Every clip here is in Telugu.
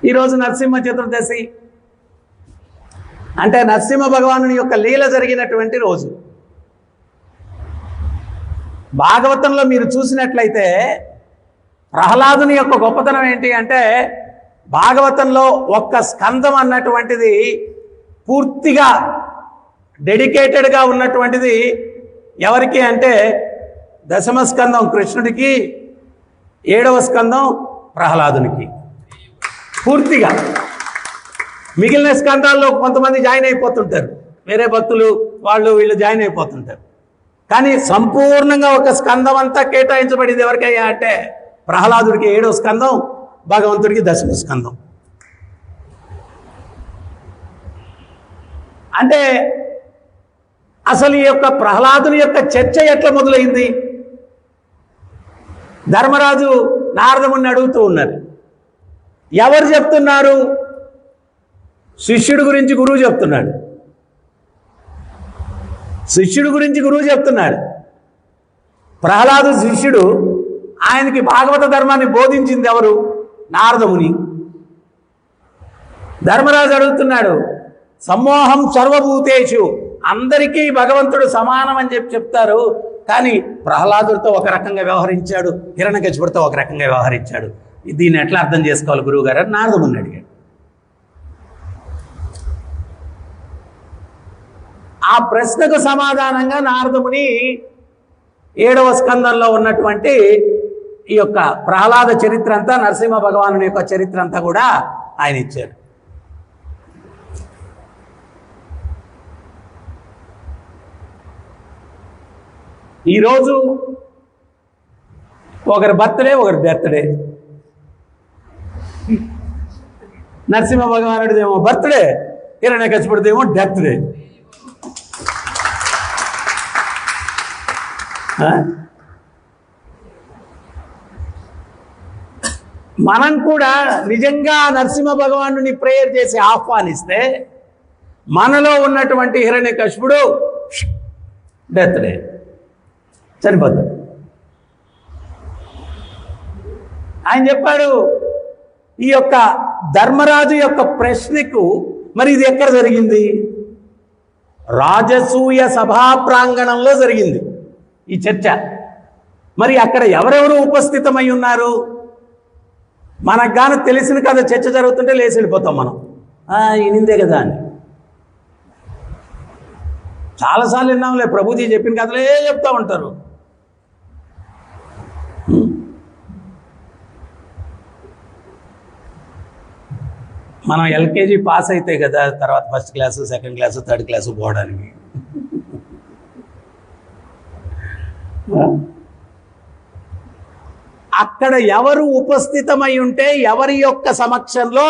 ఈరోజు నరసింహ చతుర్దశి అంటే నరసింహ భగవానుని యొక్క లీల జరిగినటువంటి రోజు. భాగవతంలో మీరు చూసినట్లయితే ప్రహ్లాదుని యొక్క గొప్పతనం ఏంటి అంటే, భాగవతంలో ఒక్క స్కందం అన్నటువంటిది పూర్తిగా డెడికేటెడ్గా ఉన్నటువంటిది ఎవరికి అంటే, దశమ స్కందం కృష్ణుడికి, 7వ స్కందం ప్రహ్లాదునికి. పూర్తిగా మిగిలిన స్కందాల్లో కొంతమంది జాయిన్ అయిపోతుంటారు, వేరే భక్తులు వాళ్ళు వీళ్ళు జాయిన్ అయిపోతుంటారు. కానీ సంపూర్ణంగా ఒక స్కందం అంతా కేటాయించబడింది ఎవరికయ్యా అంటే ప్రహ్లాదుడికి 7వ స్కందం, భగవంతుడికి 10వ స్కందం. అంటే అసలు ఈ యొక్క ప్రహ్లాదుని యొక్క చర్చ ఎట్లా మొదలైంది? ధర్మరాజు నారదముని అడుగుతూ ఉన్నారు, ఎవరు చెప్తున్నారు? శిష్యుడి గురించి గురువు చెప్తున్నాడు. శిష్యుడి గురించి గురువు చెప్తున్నాడు. ప్రహ్లాదు శిష్యుడు, ఆయనకి భాగవత ధర్మాన్ని బోధించింది ఎవరు? నారదముని. ధర్మరాజు అడుగుతున్నాడు, సమ్మోహం సర్వభూతేషు, అందరికీ భగవంతుడు సమానం అని చెప్తారు, కానీ ప్రహ్లాదుడితో ఒక రకంగా వ్యవహరించాడు, హిరణ్యకశిపుడితో ఒక రకంగా వ్యవహరించాడు. దీన్ని ఎట్లా అర్థం చేసుకోవాలి గురువు గారు అని నారదముని అడిగాడు. ఆ ప్రశ్నకు సమాధానంగా నారదముని 7వ స్కందంలో ఉన్నటువంటి ఈ యొక్క ప్రహ్లాద చరిత్ర అంతా, నరసింహ భగవానుని యొక్క చరిత్ర అంతా కూడా ఆయన ఇచ్చారు. ఈరోజు ఒకరి బర్త్డే, ఒకరి బర్త్డే. నరసింహ భగవానుడిదేమో బర్త్డే, హిరణ్యకశిపుడిదేమో డెత్ డే. మనం కూడా నిజంగా నరసింహ భగవానుని ప్రేయర్ చేసి ఆహ్వానిస్తే మనలో ఉన్నటువంటి హిరణ్యకశిపుడు డెత్ డే, చనిపోతాడు. ఆయన చెప్పాడు, ఈ యొక్క ధర్మరాజు యొక్క ప్రశ్నకు మరి ఇది ఎక్కడ జరిగింది? రాజసూయ సభా ప్రాంగణంలో జరిగింది ఈ చర్చ. మరి అక్కడ ఎవరెవరు ఉపస్థితమై ఉన్నారు? మనకు గాను తెలిసిన కదా, చర్చ జరుగుతుంటే లేచి వెళ్ళిపోతాం మనం, ఇనిందే కదా అని. చాలాసార్లు విన్నాంలే, ప్రభుజీ చెప్పిన కథలే చెప్తా ఉంటారు. మనం ఎల్కేజీ పాస్ అయితే కదా తర్వాత first class, second class, third class పోవడానికి. అక్కడ ఎవరు ఉపస్థితమై ఉంటే, ఎవరి యొక్క సమక్షంలో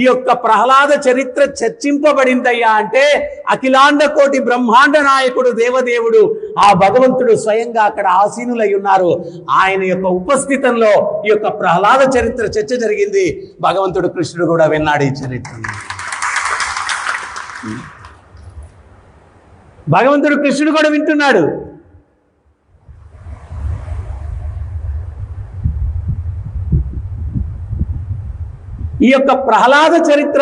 ఈ యొక్క ప్రహ్లాద చరిత్ర చర్చింపబడిందయ్యా అంటే, అఖిలాండ కోటి బ్రహ్మాండ నాయకుడు దేవదేవుడు ఆ భగవంతుడు స్వయంగా అక్కడ ఆసీనులై ఉన్నారు. ఆయన యొక్క ఉపస్థితంలో ఈ యొక్క ప్రహ్లాద చరిత్ర చర్చ జరిగింది. భగవంతుడు కృష్ణుడు కూడా విన్నాడు ఈ చరిత్రను. భగవంతుడు కృష్ణుడు కూడా వింటున్నాడు. ఈ యొక్క ప్రహ్లాద చరిత్ర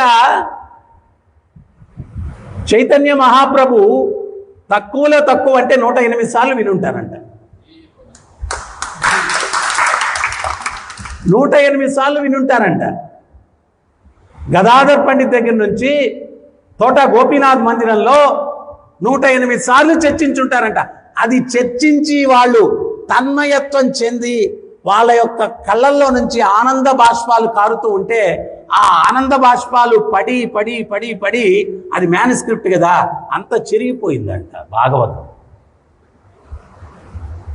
చైతన్య మహాప్రభు తక్కువలో తక్కువ అంటే 108 సార్లు వినుంటారంట. 108 సార్లు వినుంటారంట. గదాధర్ పండిత్ దగ్గర నుంచి తోట గోపీనాథ్ మందిరంలో 108 సార్లు చర్చించుంటారంట. అది చర్చించి వాళ్ళు తన్మయత్వం చెంది వాళ్ళ యొక్క కళ్ళల్లో నుంచి ఆనంద బాష్పాలు కారుతూ ఉంటే, ఆ ఆనంద బాష్పాలు పడి పడి పడి పడి అది మ్యానుస్క్రిప్ట్ కదా, అంత చిరిగిపోయిందంట భాగవతం.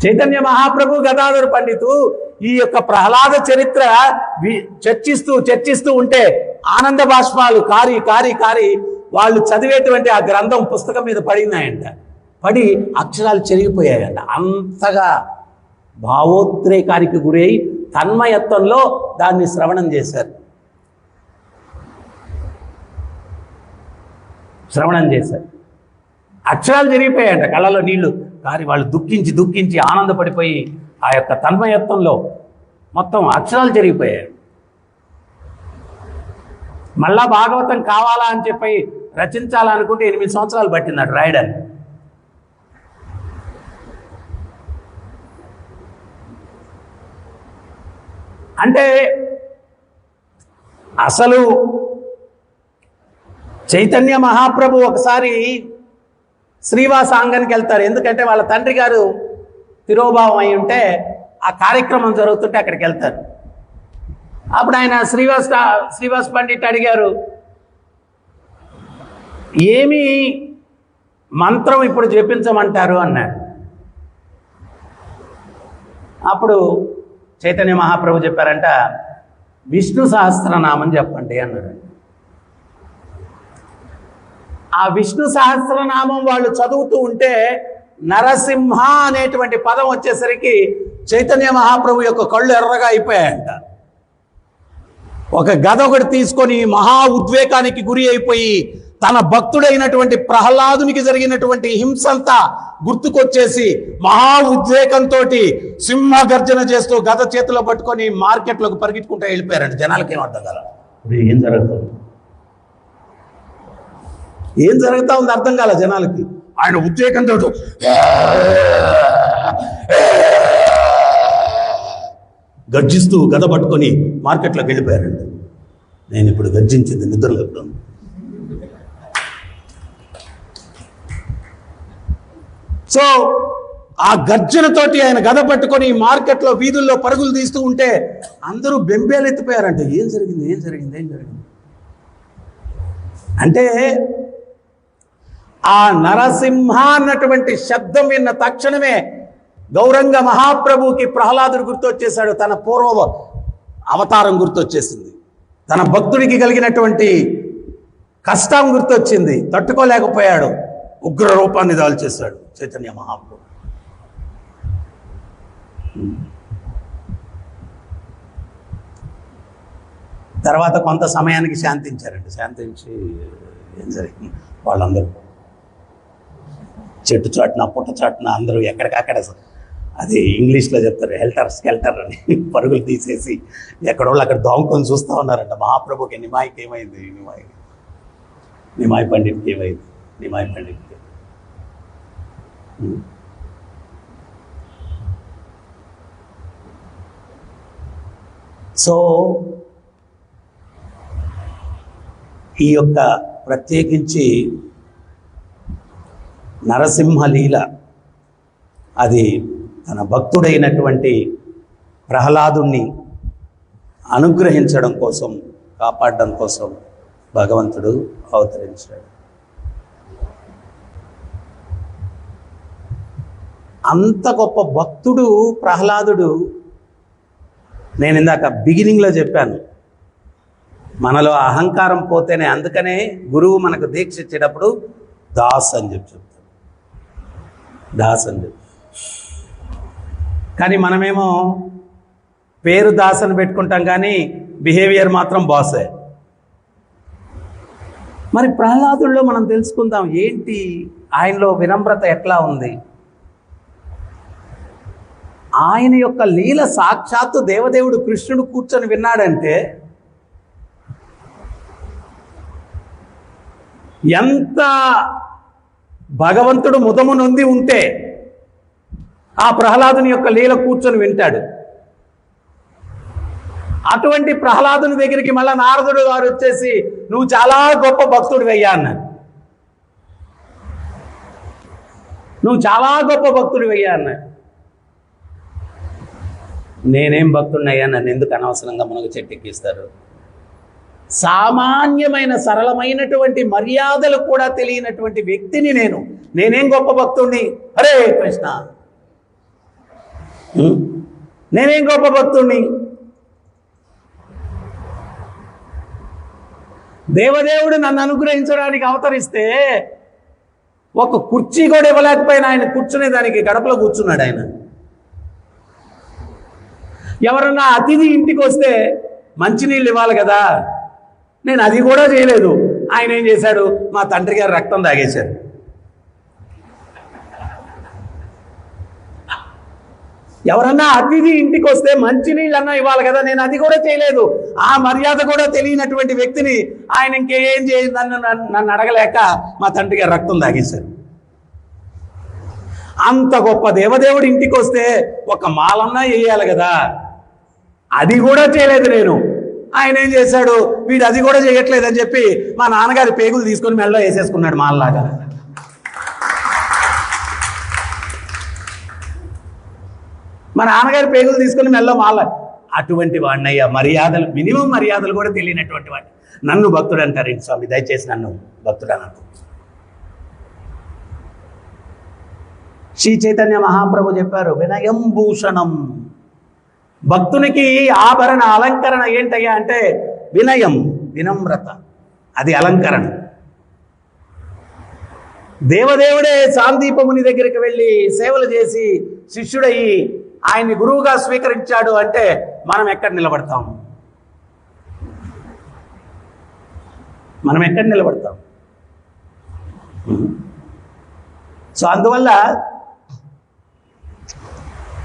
చైతన్య మహాప్రభు, గదాధర పండితు ఈ యొక్క ప్రహ్లాద చరిత్ర చర్చిస్తూ ఉంటే ఆనంద బాష్పాలు కారి కారి కారి వాళ్ళు చదివేటువంటి ఆ గ్రంథం పుస్తకం మీద పడినాయంట. పడి అక్షరాలు చెరిగిపోయాయంట. అంతగా భావోద్రేకానికి గురై తన్మయత్వంలో దాన్ని శ్రవణం చేశారు. అక్షరాలు జరిగిపోయాయంట, కళ్ళలో నీళ్లు కారి వాళ్ళు దుఃఖించి దుఃఖించి ఆనందపడిపోయి ఆ యొక్క తన్మయత్వంలో మొత్తం అక్షరాలు జరిగిపోయాయి. మళ్ళా భాగవతం కావాలా అని చెప్పి రచించాలనుకుంటే 8 సంవత్సరాలు పట్టిందట రాయడానికి. అంటే అసలు చైతన్య మహాప్రభు ఒకసారి శ్రీవాస ఆంగన్కి వెళ్తారు. ఎందుకంటే వాళ్ళ తండ్రి గారు తిరోభావం అయి ఉంటే ఆ కార్యక్రమం జరుగుతుంటే అక్కడికి వెళ్తారు. అప్పుడు ఆయన శ్రీవాస్ పండిట్ అడిగారు, ఏమి మంత్రం ఇప్పుడు జపించమంటారు అన్నాడు. అప్పుడు చైతన్య మహాప్రభు చెప్పారంట, విష్ణు సహస్రనామం చెప్పండి అన్నాడు. ఆ విష్ణు సహస్రనామం వాళ్ళు చదువుతూ ఉంటే నరసింహ అనేటువంటి పదం వచ్చేసరికి చైతన్య మహాప్రభు యొక్క కళ్ళు ఎర్రగా అయిపోయాయంట. ఒక గద ఒకటి తీసుకొని మహా ఉద్వేగానికి గురి అయిపోయి తన భక్తుడైనటువంటి ప్రహ్లాదునికి జరిగినటువంటి హింసంతా గుర్తుకొచ్చేసి మహా ఉద్వేగంతో సింహ గర్జన చేస్తూ గద చేతిలో పట్టుకొని మార్కెట్లోకి పరిగెట్టుకుంటూ వెళ్ళిపోయారంట. జనాలకి ఏం అర్థం కాల, ఏం జరుగుతుంది, ఏం జరుగుతా ఉంది అర్థం కాల జనాలకి. ఆయన ఉద్వేగంతో గర్జిస్తూ గద పట్టుకొని మార్కెట్లోకి వెళ్ళిపోయారండి. నేను ఇప్పుడు గర్జించింది నిద్రలో. సో ఆ గర్జనతోటి ఆయన గద పట్టుకొని మార్కెట్లో వీధుల్లో పరుగులు తీస్తూ ఉంటే అందరూ బెంబేలు ఎత్తిపోయారంట. ఏం జరిగింది, ఏం జరిగింది, ఏం జరిగింది అంటే ఆ నరసింహ అన్నటువంటి శబ్దం విన్న తక్షణమే గౌరంగ మహాప్రభుకి ప్రహ్లాదుడు గుర్తొచ్చేశాడు. తన పూర్వ అవతారం గుర్తొచ్చేసింది, తన భక్తుడికి కలిగినటువంటి కష్టం గుర్తొచ్చింది. తట్టుకోలేకపోయాడు, ఉగ్ర రూపాన్ని దాల్చేశాడు చైతన్య మహాప్రభు. తర్వాత కొంత సమయానికి శాంతించారండి. శాంతించి ఏం జరిగింది, వాళ్ళందరూ చెట్టు చాటున పుట్ట చాటున అందరూ ఎక్కడికక్కడ, అది ఇంగ్లీష్లో చెప్తారు హెల్టర్ స్కెల్టర్ అని, పరుగులు తీసేసి ఎక్కడోళ్ళు అక్కడ దోమకొని చూస్తూ ఉన్నారంట. మహాప్రభుకి నిమాయికి ఏమైంది, నిమాయి పండిట్కి ఏమైంది, నిమాయి పండిట్కి. సో ఈ యొక్క ప్రత్యేకించి నరసింహలీల అది తన భక్తుడైనటువంటి ప్రహ్లాదుణ్ణి అనుగ్రహించడం కోసం, కాపాడడం కోసం భగవంతుడు అవతరించాడు. అంత గొప్ప భక్తుడు ప్రహ్లాదుడు. నేను ఇందాక బిగినింగ్లో చెప్పాను, మనలో అహంకారం పోతేనే, అందుకనే గురువు మనకు దీక్ష ఇచ్చేటప్పుడు దాస్ అని చెప్తాడు, దాస్ అని చెప్పి. కానీ మనమేమో పేరు దాస్ అని పెట్టుకుంటాం కానీ బిహేవియర్ మాత్రం బాసే. మరి ప్రహ్లాదుల్లో మనం తెలుసుకుందాం ఏంటి ఆయనలో వినమ్రత ఎట్లా ఉంది. ఆయన యొక్క లీల సాక్షాత్తు దేవదేవుడు కృష్ణుడు కూర్చొని విన్నాడంటే ఎంత భగవంతుడు ముదము నొంది ఉంటే ఆ ప్రహ్లాదుని యొక్క లీల కూర్చొని వింటాడు. అటువంటి ప్రహ్లాదుని దగ్గరికి మళ్ళా నారదుడు గారు వచ్చేసి నువ్వు చాలా గొప్ప భక్తుడు అయ్యా అన్నాడు. నువ్వు చాలా గొప్ప భక్తుడు అయ్యా అన్నాడు. నేనేం భక్తుడినయ్యా, నన్ను ఎందుకు అనవసరంగా మనకు చెట్టెక్కిస్తారు. సామాన్యమైన సరళమైనటువంటి మర్యాదలు కూడా తెలియనటువంటి వ్యక్తిని నేనేం గొప్ప భక్తుడిని. హరే కృష్ణ, నేనేం గొప్ప భక్తుడిని. దేవదేవుడు నన్ను అనుగ్రహించడానికి అవతరిస్తే ఒక కుర్చీ కూడా ఇవ్వలేకపోయినా ఆయన కూర్చునే దానికి గడపలో కూర్చున్నాడు. ఆయన ఎవరన్నా అతిథి ఇంటికి వస్తే మంచినీళ్ళు ఇవ్వాలి కదా, నేను అది కూడా చేయలేదు. ఆయన ఏం చేశాడు, మా తండ్రి గారు రక్తం తాగేశారు. ఎవరన్నా అతిథి ఇంటికి వస్తే మంచినీళ్ళన్నా ఇవ్వాలి కదా, నేను అది కూడా చేయలేదు. ఆ మర్యాద కూడా తెలియనటువంటి వ్యక్తిని ఆయన ఇంకేం చేయదు నన్ను అడగలేక మా తండ్రి గారు రక్తం తాగేశారు. అంత గొప్ప దేవదేవుడి ఇంటికి వస్తే ఒక మాలన్నా వేయాలి కదా, అది కూడా చేయలేదు నేను. ఆయన ఏం చేశాడు, వీడు అది కూడా చేయట్లేదని చెప్పి మా నాన్నగారి పేగులు తీసుకొని మెడలో వేసేసుకున్నాడు మాలలాగా. మా నాన్నగారి పేగులు తీసుకుని మెల్ల మాల. అటువంటి వాడినయ్యా, మర్యాదలు, మినిమం మర్యాదలు కూడా తెలియనటువంటి వాడిని నన్ను భక్తుడు అంటారేంటి స్వామి, దయచేసి నన్ను భక్తుడు అన్నారు. శ్రీ చైతన్య మహాప్రభు చెప్పారు, వినయం భూషణం. భక్తునికి ఆభరణ అలంకరణ ఏంటయ్యా అంటే వినయం, వినమ్రత, అది అలంకరణ. దేవదేవుడే సాందీపముని దగ్గరికి వెళ్ళి సేవలు చేసి శిష్యుడయ్యి ఆయన్ని గురువుగా స్వీకరించాడు అంటే మనం ఎక్కడ నిలబడతాం? మనం ఎక్కడ నిలబడతాం? సో అందువల్ల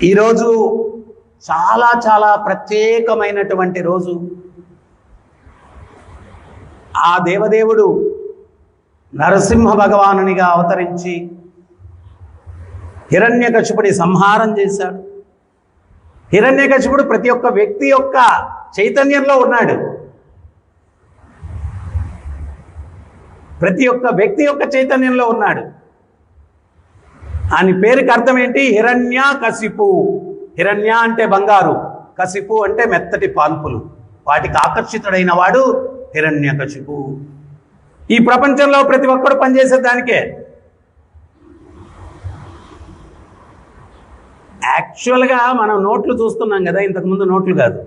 ఈరోజు చాలా చాలా ప్రత్యేకమైనటువంటి రోజు. ఆ దేవదేవుడు నరసింహ భగవానునిగా అవతరించి హిరణ్యకశిపుడి సంహారం చేశాడు. హిరణ్యకశిపుడు ప్రతి ఒక్క వ్యక్తి యొక్క చైతన్యంలో ఉన్నాడు. ప్రతి ఒక్క వ్యక్తి యొక్క చైతన్యంలో ఉన్నాడు. అని పేరుకి అర్థం ఏంటి? హిరణ్య కశిపు. హిరణ్య అంటే బంగారు, కశిపు అంటే మెత్తటి పాన్పులు. వాటికి ఆకర్షితుడైన వాడు హిరణ్యకశిపు. ఈ ప్రపంచంలో ప్రతి ఒక్కడు పనిచేసే దానికే. యాక్చువల్గా మనం నోట్లు చూస్తున్నాం కదా, ఇంతకుముందు నోట్లు కాదు,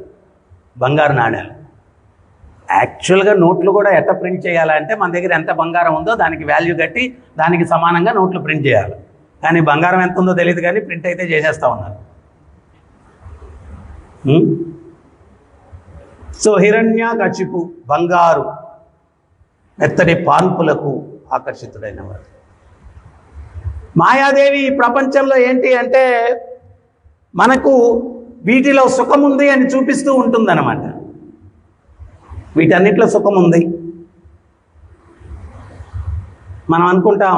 బంగారు నాణ్యాలు. యాక్చువల్గా నోట్లు కూడా ఎట్లా ప్రింట్ చేయాలంటే మన దగ్గర ఎంత బంగారం ఉందో దానికి వాల్యూ కట్టి దానికి సమానంగా నోట్లు ప్రింట్ చేయాలి. కానీ బంగారం ఎంత ఉందో తెలియదు, కానీ ప్రింట్ అయితే చేసేస్తూ ఉన్నారు. సో హిరణ్యకశిపు బంగారు మెత్తటి పాన్పులకు ఆకర్షితుడైన వాడు. మాయాదేవి ఈ ప్రపంచంలో ఏంటి అంటే మనకు వీటిలో సుఖం ఉంది అని చూపిస్తూ ఉంటుందన్నమాట. వీటన్నిటిలో సుఖం ఉంది. మనం అనుకుంటాం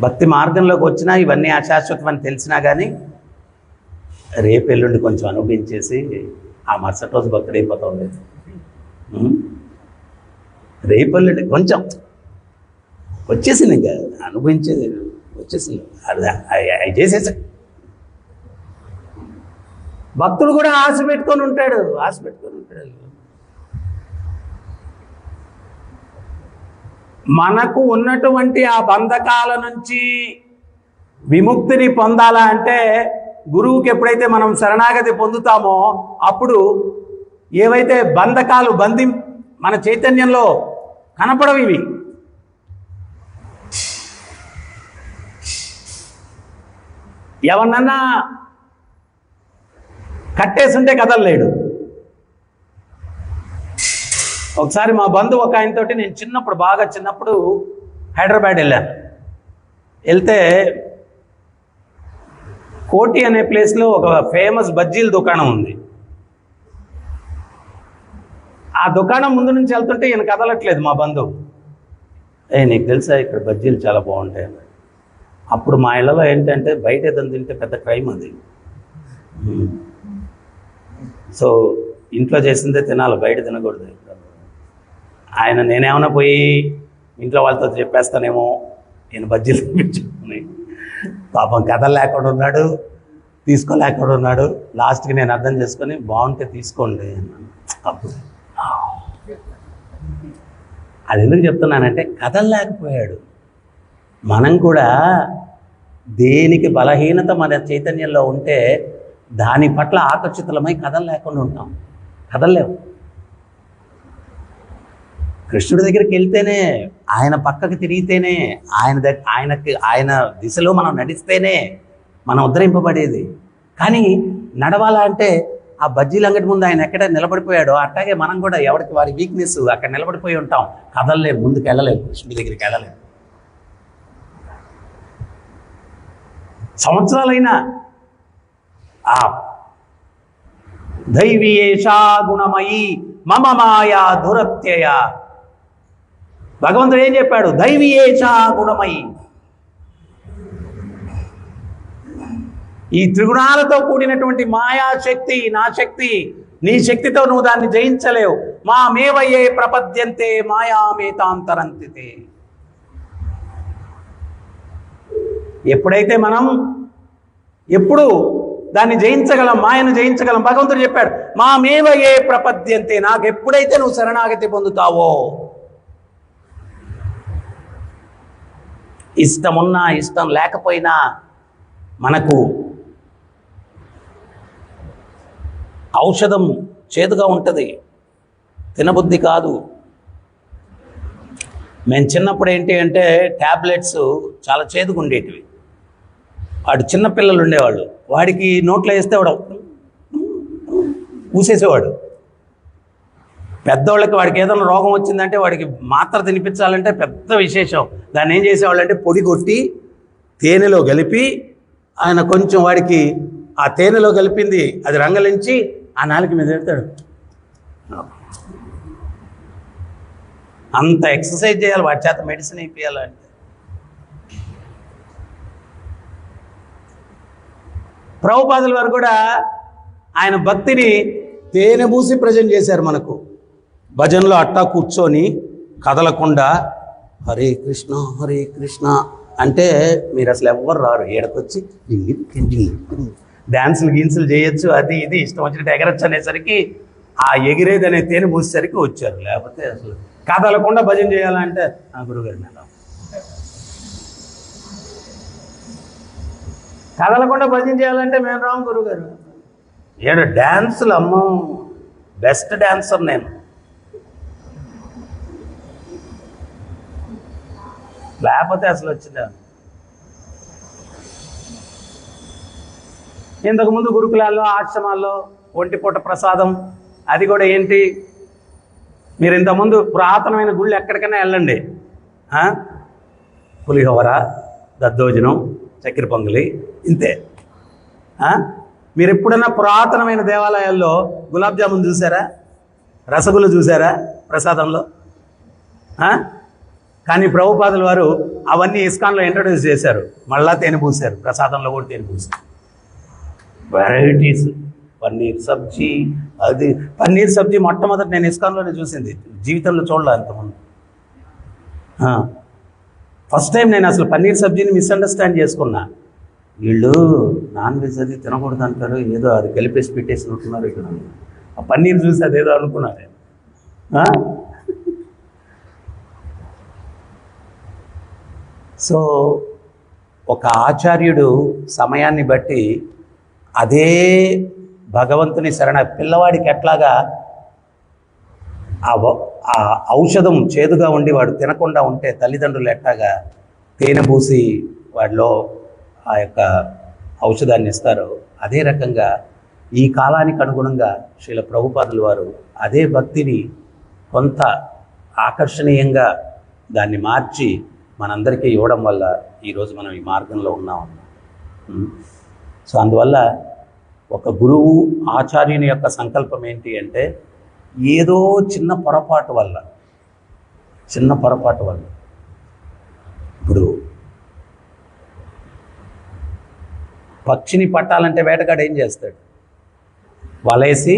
భక్తి మార్గంలోకి వచ్చినా ఇవన్నీ అశాశ్వతం అని తెలిసినా కానీ రేపు ఎల్లుండి కొంచెం అనుభవించేసి ఆ మరుసటి రోజు భక్తుడైపోతూ ఉండేది. రేపు ఎల్లుండి కొంచెం వచ్చేసింది, ఇంకా అనుభవించేది వచ్చేసింది, అది చేసేసా. భక్తుడు కూడా ఆశ పెట్టుకొని ఉంటాడు. మనకు ఉన్నటువంటి ఆ బంధకాల నుంచి విముక్తిని పొందాలా అంటే గురువుకి ఎప్పుడైతే మనం శరణాగతి పొందుతామో అప్పుడు ఏవైతే బంధకాలు మన చైతన్యంలో కనపడవు, ఇవి ఎవరినన్నా కట్టేసుంటే కదలలేడు. ఒకసారి మా బంధువు ఒక ఆయనతోటి నేను బాగా చిన్నప్పుడు హైదరాబాద్ వెళ్ళాను. వెళ్తే కోటి అనే ప్లేస్లో ఒక ఫేమస్ బజ్జీల దుకాణం ఉంది. ఆ దుకాణం ముందు నుంచి వెళ్తుంటే ఈయన కదలట్లేదు మా బంధువు. నీకు తెలుసా ఇక్కడ బజ్జీలు చాలా బాగుంటాయి. అప్పుడు మా ఇళ్ళలో ఏంటంటే బయట ఏదైనా తింటే పెద్ద క్రైమ్ అది. సో ఇంట్లో చేసిందే తినాలి, బయట తినకూడదు. ఆయన నేనేమన్నా పోయి ఇంట్లో వాళ్ళతో చెప్పేస్తానేమో, ఈయన బజ్జీలు తెప్పించుకుని పాపం కథలు లేకుండా ఉన్నాడు, తీసుకోలేకుండా ఉన్నాడు. లాస్ట్కి నేను అర్థం చేసుకొని బాగుంటే తీసుకోండి అన్నాను. అప్పుడు అది ఎందుకు చెప్తున్నానంటే కదలలేకపోయాడు. మనం కూడా దేనికి బలహీనత మన చైతన్యంలో ఉంటే దాని పట్ల ఆకర్షితులమై కదలలేకుండా ఉంటాం, కదలలేవు. కృష్ణుడి దగ్గరికి వెళ్తేనే, ఆయన పక్కకి తిరిగితేనే, ఆయన దిశలో మనం నడిస్తేనే మనం ఉద్ధరింపబడేది. కానీ నడవాలా అంటే ఆ బజ్జీల అంగటి ముందు ఆయన ఎక్కడ నిలబడిపోయాడో అట్లాగే మనం కూడా ఎవరికి వారి వీక్నెస్ అక్కడ నిలబడిపోయి ఉంటాం, కదలలేము, ముందుకు వెళ్ళలేము, కృష్ణుడి దగ్గరికి వెళ్ళలేము. సంవత్సరాలైనా ఆ దైవీయేషా గుణమయీ మమ మాయా దురత్యయ. భగవంతుడు ఏం చెప్పాడు? దైవీయేషా గుణమయీ. ఈ త్రిగుణాలతో కూడినటువంటి మాయాశక్తి నా శక్తి, నీ శక్తితో నువ్వు దాన్ని జయించలేవు. మామేవయే ప్రపద్యంతే మాయామేతాంతరంతితే. ఎప్పుడైతే మనం ఎప్పుడు దాన్ని జయించగలం, మాయను జయించగలం. భగవంతుడు చెప్పాడు మామేవయే ప్రపద్యంతే, నాకు ఎప్పుడైతే నువ్వు శరణాగతి పొందుతావో, ఇష్టమున్నా ఇష్టం లేకపోయినా మనకు ఔషధం చేదుగా ఉంటుంది, తినబుద్ధి కాదు. మేము చిన్నప్పుడు ఏంటి అంటే ట్యాబ్లెట్స్ చాలా చేదుగా ఉండేటివి. వాడు చిన్నపిల్లలు ఉండేవాళ్ళు, వాడికి నోట్లో వేస్తే వాడు ఊసేసేవాడు. పెద్దవాళ్ళకి వాడికి ఏదైనా రోగం వచ్చిందంటే వాడికి మాత్ర తినిపించాలంటే పెద్ద విశేషం. దాన్ని ఏం చేసేవాళ్ళు అంటే పొడి కొట్టి తేనెలో కలిపి ఆయన కొంచెం వాడికి ఆ తేనెలో కలిపింది అది రంగలించి ఆ నాలుక మీద పెడతాడు. అంత ఎక్సర్సైజ్ చేయాలి, వాడి చేత మెడిసిన్ అయిపోయాలంటే. ప్రభుపాదుల వారు కూడా ఆయన భక్తిని తేనె పూసి ప్రజెంట్ చేశారు మనకు. భజనలో అట్టా కూర్చొని కదలకుండా హరే కృష్ణ హరే కృష్ణ అంటే మీరు అసలు ఎవ్వరు రారు. ఏడకొచ్చి డ్యాన్సులు గీన్సులు చేయొచ్చు, అది ఇది ఇష్టం వచ్చినట్టు ఎగరచ్చు అనేసరికి ఆ ఎగిరేది అనే తేనె పూసేసరికి వచ్చారు. లేకపోతే అసలు కదలకుండా భజన చేయాలంటే గురుగారు నేను కదలకుండా భజన చేయాలంటే మేము రాము గురుగారు. ఏడు డ్యాన్సులు అమ్మో, బెస్ట్ డ్యాన్సర్ నేను. లేకపోతే అసలు వచ్చిందా. ఇంతకుముందు గురుకులాల్లో ఆశ్రమాల్లో ఒంటిపూట ప్రసాదం, అది కూడా ఏంటి, మీరు ఇంతకుముందు పురాతనమైన గుళ్ళు ఎక్కడికైనా వెళ్ళండి, పులిహోర, దద్దోజనం, చక్కెర పొంగలి, ఇంతే. మీరు ఎప్పుడైనా పురాతనమైన దేవాలయాల్లో గులాబ్ జామున్ చూసారా, రసగుల్లా చూసారా ప్రసాదంలో? కానీ ప్రభుపాదుల వారు అవన్నీ ఇస్కాన్లో ఇంట్రొడ్యూస్ చేశారు. మళ్ళా తేనె పూసారు, ప్రసాదంలో కూడా తేనె పూసారు. వెరైటీస్, పన్నీర్ సబ్జీ, అది పన్నీర్ సబ్జీ మొట్టమొదటి నేను ఇస్కాన్లోనే చూసింది, జీవితంలో చూడలే అంతకుముందు. ఫస్ట్ టైం నేను అసలు పన్నీర్ సబ్జీని మిస్అండర్స్టాండ్ చేసుకున్నా. వీళ్ళు నాన్ వెజ్ అది తినకూడదు అంటారు, ఏదో అది కలిపేసి పెట్టేసి ఉంటున్నారు ఇక్కడ. ఆ పన్నీర్ చూసి అదేదో అనుకున్నారు. సో ఒక ఆచార్యుడు సమయాన్ని బట్టి అదే భగవంతుని శరణ, పిల్లవాడికి ఎట్లాగా ఆ ఔషధం చేదుగా ఉండి వాడు తినకుండా ఉంటే తల్లిదండ్రులు ఎట్లాగా తేనె పూసి వాడిలో ఆ యొక్క ఔషధాన్ని ఇస్తారో, అదే రకంగా ఈ కాలానికి అనుగుణంగా శ్రీల ప్రభుపాదుల వారు అదే భక్తిని కొంత ఆకర్షణీయంగా దాన్ని మార్చి మనందరికీ ఇవ్వడం వల్ల ఈరోజు మనం ఈ మార్గంలో ఉన్నాం. సో అందువల్ల ఒక గురువు ఆచార్యుని యొక్క సంకల్పం ఏంటి అంటే, ఏదో చిన్న పొరపాటు వల్ల ఇప్పుడు పక్షిని పట్టాలంటే వేటగాడు ఏం చేస్తాడు? వలేసి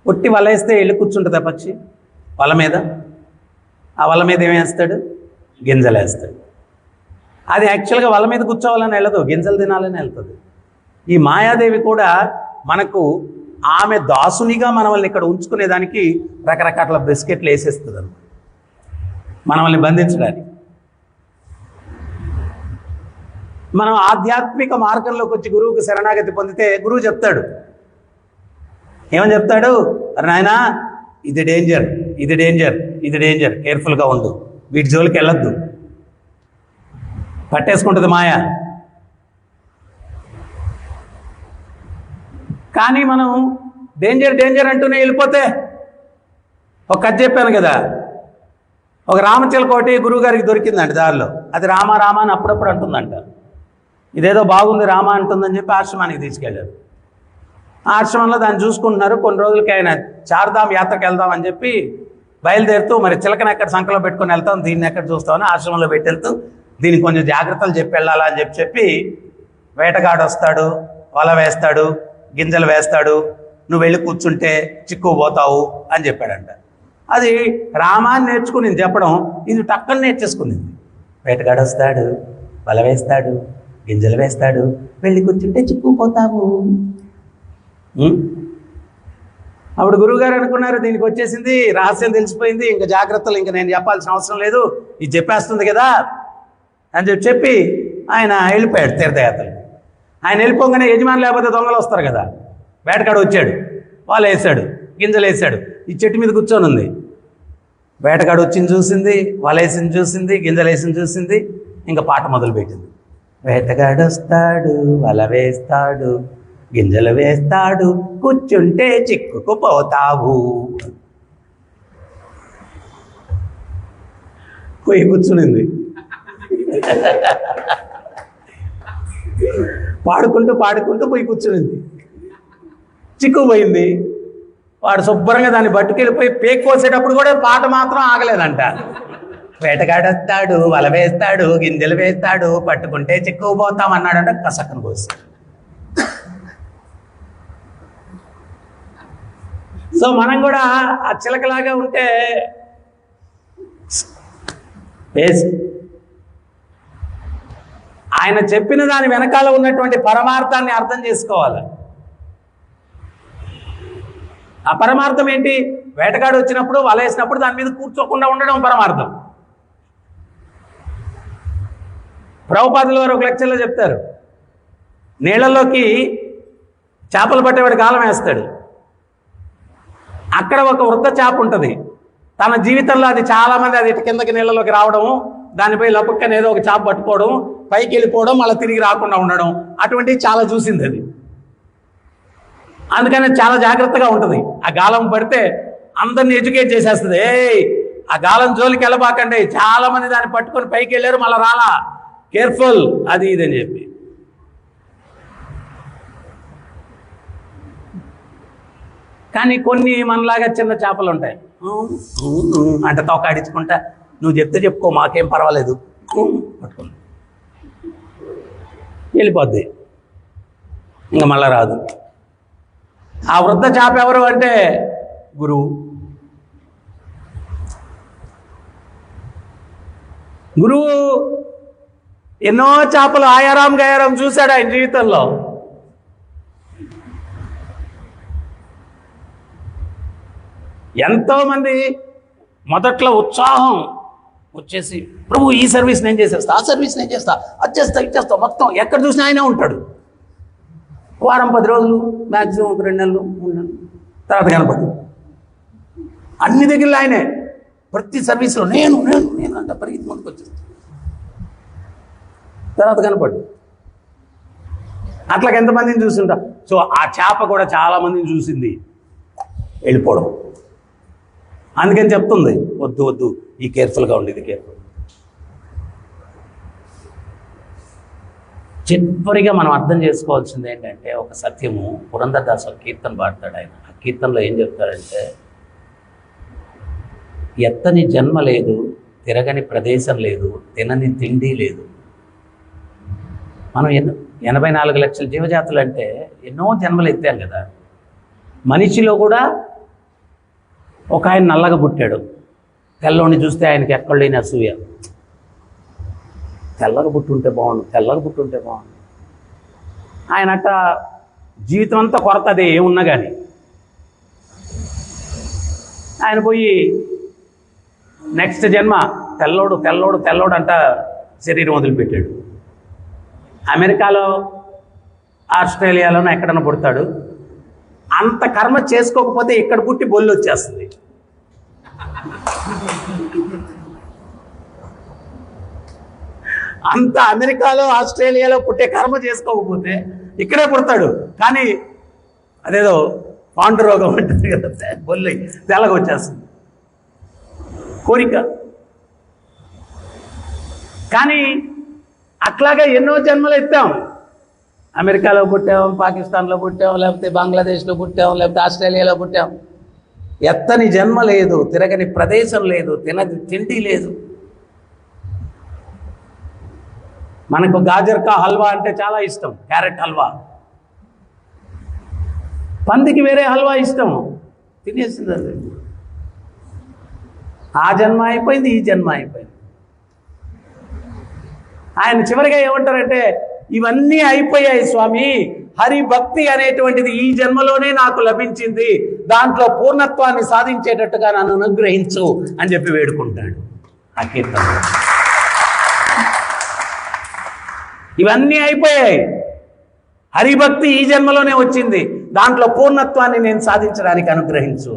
పొట్టి వలేస్తే వెళ్ళి కూర్చుంటుంది ఆ పక్షి వల మీద. ఆ వల మీద ఏమేస్తాడు? గింజలు వేస్తాడు. అది యాక్చువల్గా వల మీద కూర్చోవాలని వెళ్ళదు, గింజలు తినాలని వెళ్తుంది. ఈ మాయాదేవి కూడా మనకు ఆమె దాసునిగా మనల్ని ఇక్కడ ఉంచుకునేదానికి రకరకాల బిస్కెట్లు వేసేస్తుంది అన్నమాట, మనల్ని బంధించడానికి. మనం ఆధ్యాత్మిక మార్గంలోకి వచ్చి గురువుకి శరణాగతి పొందితే గురువు చెప్తాడు, ఏమని చెప్తాడు? అరే నాయనా, ఇది డేంజర్, ఇది డేంజర్, ఇది డేంజర్, కేర్ఫుల్గా ఉండు, వీటి జోలికి వెళ్ళొద్దు, పట్టేసుకుంటుంది మాయ. కానీ మనం డేంజర్ డేంజర్ అంటూనే వెళ్ళిపోతే, ఒక కథ చెప్పాను కదా, ఒక రామచిలకోటి గురువు గారికి దొరికిందంట దారిలో. అది రామ రామ అని అప్పుడప్పుడు అంటుందంట. ఇదేదో బాగుంది రామ అంటుందని చెప్పి ఆశ్రమానికి తీసుకెళ్ళారు. ఆశ్రమంలో దాన్ని చూసుకుంటున్నారు. కొన్ని రోజులకి ఆయన చార్ధామ్ యాత్రకు వెళ్దాం అని చెప్పి బయలుదేరుతూ, మరి చిలకను ఎక్కడ సంకలో పెట్టుకొని వెళ్తాం, దీన్ని ఎక్కడ చూస్తామని ఆశ్రమంలో పెట్టి వెళ్తూ దీనికి కొంచెం జాగ్రత్తలు చెప్పి వెళ్ళాలా అని చెప్పి వేటగాడు వస్తాడు, వల వేస్తాడు, గింజలు వేస్తాడు, నువ్వు వెళ్ళి కూర్చుంటే చిక్కుపోతావు అని చెప్పాడంట. అది రామాన్ని నేర్చుకుని చెప్పడం, ఇది టక్కని నేర్చేసుకునింది. వేటగాడు వస్తాడు, వల వేస్తాడు, గింజలు వేస్తాడు, వెళ్ళి కూర్చుంటే చిక్కుపోతావు. అప్పుడు గురువుగారు అనుకున్నారు, దీనికి వచ్చేసింది, రహస్యం తెలిసిపోయింది, ఇంకా జాగ్రత్తలు ఇంకా నేను చెప్పాల్సిన అవసరం లేదు, ఇది చెప్పేస్తుంది కదా అని చెప్పి ఆయన వెళ్ళిపోయాడు తీర్థయాత్రలు. ఆయన వెళ్ళిపోగానే యజమాని లేకపోతే దొంగలు వస్తారు కదా, వేటగాడు వచ్చాడు, వాళ్ళు వేసాడు, గింజలు వేసాడు, ఈ చెట్టు మీద కూర్చొని ఉంది. వేటగాడు వచ్చింది చూసింది, వలేసింది చూసింది, గింజలు వేసింది చూసింది, ఇంకా పాట మొదలుపెట్టింది. వేటగాడు వస్తాడు, వల వేస్తాడు, గింజలు వేస్తాడు, కూర్చుంటే చిక్కుకుపోతావు. పోయి కూర్చునింది, పాడుకుంటూ పాడుకుంటూ పోయి కూర్చునింది, చిక్కుపోయింది. వాడు శుభ్రంగా దాన్ని పట్టుకెళ్ళిపోయి పేక్ కోసేటప్పుడు కూడా పాట మాత్రం ఆగలేదంట. వేటగాడు వస్తాడు, వల వేస్తాడు, గింజలు వేస్తాడు, పట్టుకుంటే చిక్కుపోతాం అన్నాడంట. కసక్కను కోసాడు. సో మనం కూడా ఆ చిలకలాగా ఉంటే ఆయన చెప్పిన దాని వెనకాల ఉన్నటువంటి పరమార్థాన్ని అర్థం చేసుకోవాలి. ఆ పరమార్థం ఏంటి? వేటగాడు వచ్చినప్పుడు వలేసినప్పుడు దాని మీద కూర్చోకుండా ఉండడం పరమార్థం. ప్రభుపాదుల వారు ఒక లెక్చర్లో చెప్తారు, నీళ్ళలోకి చేపలు పట్టేవాడు గాలం వేస్తాడు, అక్కడ ఒక వృద్ధ చేప ఉంటుంది. తన జీవితంలో అది చాలామంది అది ఇటు కిందకి నీళ్ళలోకి రావడము, దానిపై లపుక్కని ఏదో ఒక చేప పట్టుకోవడం, పైకి వెళ్ళిపోవడం, మళ్ళీ తిరిగి రాకుండా ఉండడం, అటువంటివి చాలా చూసింది అది. అందుకని చాలా జాగ్రత్తగా ఉంటుంది. ఆ గాలం పడితే అందరిని ఎడ్యుకేట్ చేసేస్తుంది, ఆ గాలం జోలికి వెళ్ళబాకండి, చాలా మంది దాన్ని పట్టుకొని పైకి వెళ్ళారు, మళ్ళీ రాలా, కేర్ఫుల్, అది ఇదని చెప్పి. కానీ కొన్ని మనలాగా చిన్న చేపలు ఉంటాయి, అంటే తోకాడించుకుంటా, నువ్వు చెప్తే చెప్పుకో, మాకేం పర్వాలేదు, పట్టుకుంది, వెళ్ళిపోద్ది, ఇంకా మళ్ళా రాదు. ఆ వృద్ధ చేప ఎవరు అంటే గురువు. గురువు ఎన్నో చేపలు ఆయారాం గయారాం చూశాడు ఆయన జీవితంలో. ఎంతోమంది మొదట్లో ఉత్సాహం వచ్చేసి, ప్రభు ఈ సర్వీస్ నేను చేసేస్తా, ఆ సర్వీస్ నేను చేస్తా, అది చేస్తా, ఇది చేస్తా, మొత్తం ఎక్కడ చూసినా ఆయనే ఉంటాడు. వారం 10 రోజులు, మ్యాక్సిమం 2 నెలలు 3 నెలలు, తర్వాత కనపడు. అన్ని దగ్గరలో ఆయనే, ప్రతి సర్వీస్లో నేను నేను నేను అంట పరిగెత్తి ముందుకు వచ్చేస్తాను, తర్వాత కనపడు. అట్లాగ ఎంతమందిని చూస్తుంటా. సో ఆ చేప కూడా చాలామందిని చూసింది, వెళ్ళిపోవడం. అందుకని చెప్తుంది, వద్దు వద్దు, ఈ కేర్ఫుల్గా ఉండేది, కేర్ఫుల్. చివరిగా మనం అర్థం చేసుకోవాల్సింది ఏంటంటే, ఒక సత్యము. పురంధరదాస్ ఒక కీర్తన పాడతాడు. ఆయన ఆ కీర్తనలో ఏం చెప్తాడంటే, ఎత్తని జన్మ లేదు, తిరగని ప్రదేశం లేదు, తినని తిండి లేదు. మనం 84 లక్షల జీవజాతులు అంటే ఎన్నో జన్మలు ఎత్తాం కదా. మనిషిలో కూడా ఒక ఆయన నల్లగా పుట్టాడు, తెల్లోని చూస్తే ఆయనకి ఎక్కడ లేని అసూయ, తెల్లగా పుట్టుంటే బాగుండు, తెల్లగా పుట్టుంటే బాగుండు. ఆయన అట్ట జీవితం అంతా కొరత, అదే ఏమున్నా కానీ. ఆయన పోయి నెక్స్ట్ జన్మ తెల్లోడు తెల్లోడు తెల్లోడు అంట శరీరం వదిలిపెట్టాడు. అమెరికాలో, ఆస్ట్రేలియాలోనో ఎక్కడన్నా పుడతాడు. అంత కర్మ చేసుకోకపోతే ఇక్కడ పుట్టి బొల్లు వచ్చేస్తుంది. అంత అమెరికాలో, ఆస్ట్రేలియాలో పుట్టే కర్మ చేసుకోకపోతే ఇక్కడే పుడతాడు. కానీ అదేదో పాండు రోగం ఉంటుంది కదా, బొల్లు తెల్లగా వచ్చేస్తుంది, కోరిక. కానీ అట్లాగే ఎన్నో జన్మలు ఎత్తాం. అమెరికాలో పుట్టాం, పాకిస్తాన్లో పుట్టాం, లేకపోతే బంగ్లాదేశ్లో పుట్టాం, లేకపోతే ఆస్ట్రేలియాలో పుట్టాం. ఎత్తని జన్మ లేదు, తిరగని ప్రదేశం లేదు, తిండి లేదు. మనకు గాజర్ కా హల్వా అంటే చాలా ఇష్టం, క్యారెట్ హల్వా. పందికి వేరే హల్వా ఇష్టం, తినేస్తుంది అది. ఆ జన్మ అయిపోయింది, ఈ జన్మ అయిపోయింది. ఆయన చివరిగా ఏమంటారంటే, ఇవన్నీ అయిపోయాయి స్వామి, హరి భక్తి అనేటువంటిది ఈ జన్మలోనే నాకు లభించింది, దాంట్లో పూర్ణత్వాన్ని సాధించేటట్టుగా నన్ను అనుగ్రహించు అని చెప్పి వేడుకుంటాడు ఆ కీర్తన. ఇవన్నీ అయిపోయాయి, హరిభక్తి ఈ జన్మలోనే వచ్చింది, దాంట్లో పూర్ణత్వాన్ని నేను సాధించడానికి అనుగ్రహించు.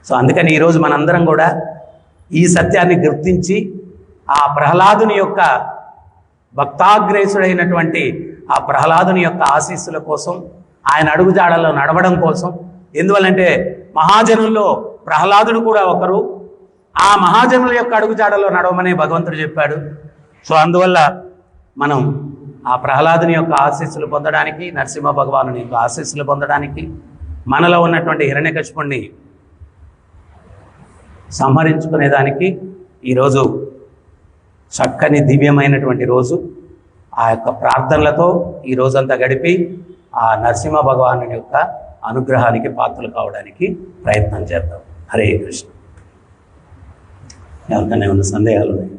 సో అందుకని ఈరోజు మనందరం కూడా ఈ సత్యాన్ని గుర్తించి ఆ ప్రహ్లాదుని యొక్క భక్తాగ్రేసుడైనటువంటి ఆ ప్రహ్లాదుని యొక్క ఆశీస్సుల కోసం, ఆయన అడుగుజాడల్లో నడవడం కోసం. ఎందువల్లంటే మహాజనుల్లో ప్రహ్లాదుడు కూడా ఒకరు. ఆ మహాజనుల యొక్క అడుగుజాడల్లో నడవమని భగవంతుడు చెప్పాడు. సో అందువల్ల మనం ఆ ప్రహ్లాదుని యొక్క ఆశీస్సులు పొందడానికి, నరసింహ భగవానుని యొక్క ఆశీస్సులు పొందడానికి, మనలో ఉన్నటువంటి హిరణ్యకశిపుణ్ణి సంహరించుకునేదానికి ఈరోజు చక్కని దివ్యమైనటువంటి రోజు. ఆ యొక్క ప్రార్థనలతో ఈ రోజంతా గడిపి ఆ నరసింహ భగవాను యొక్క అనుగ్రహానికి పాత్రలు కావడానికి ప్రయత్నం చేద్దాం. హరే కృష్ణ. ఎవరికైనా ఏమైనా సందేహాలు ఉన్నాయి?